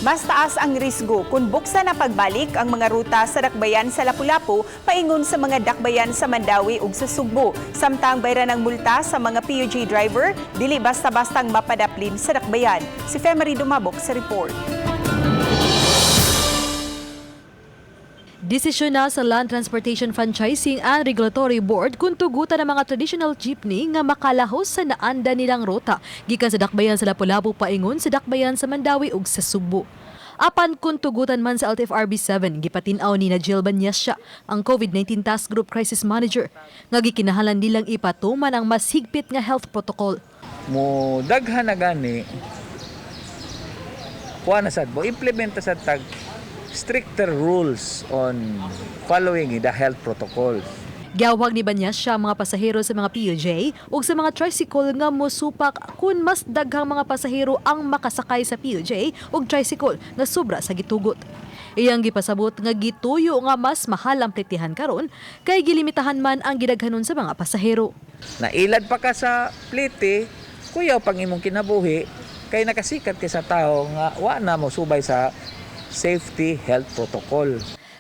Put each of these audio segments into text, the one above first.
Mas taas ang risgo kung buksan na pagbalik ang mga ruta sa dakbayan sa Lapu-Lapu paingon sa mga dakbayan sa Mandawi ug sa Sugbo. Samtang bayran ng multa sa mga PUJ driver, dili basta-bastang mapadaplin sa dakbayan. Si Femery Dumabok sa report. Desisyon na sa Land Transportation Franchising and Regulatory Board kung tugutan ang mga traditional jeepney nga makalahos sa naanda nilang ruta gikan sa dakbayan sa Lapu-Lapu paingon sa dakbayan sa Mandawi ug sa Sugbo. Apan kung tugutan man sa LTFRB 7, gipatin-aw ni Jill Banyasya, ang COVID-19 Task Group Crisis Manager, nga gikinahanglan nilang ipatuman ang mas higpit nga health protocol. Mo daghan na gani kuha na sad mo implementa sa tag stricter rules on following the health protocols. Giyawag ni Banyasya ang mga pasahero sa mga PUJ ug sa mga tricycle nga mosupak kung mas daghang mga pasahero ang makasakay sa PUJ ug tricycle nga sobra sa gitugot. Iyang gipasabot nga gituyo nga mas mahal ang plitihan karon kay gilimitahan man ang gidaghanon sa mga pasahero. Nailad pa ka sa plite, kuyaw pang imong kinabuhi kay nakasikat ka sa tao nga wa na mo subay sa safety health protocol.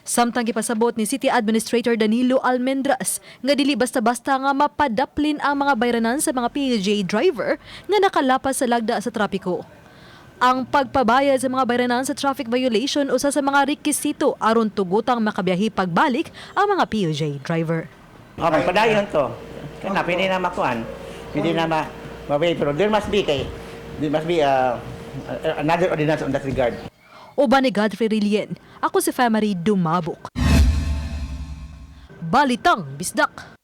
Samtang gipasabot ni City Administrator Danilo Almendras nga dili basta-basta nga mapadaplin ang mga bayranan sa mga PUJ driver nga nakalapas sa lagda sa trapiko. Ang pagpabayad sa mga bayranan sa traffic violation usa sa mga rekisito aron tugutang makabiyahe pagbalik ang mga PUJ driver. Padayon to. Kana pwede na makuan. Pwede na maway pero there must be another ordinance on that regard. Uban ni Godfrey Rilien, ako si Femery Dumabok. Balitang Bisdak.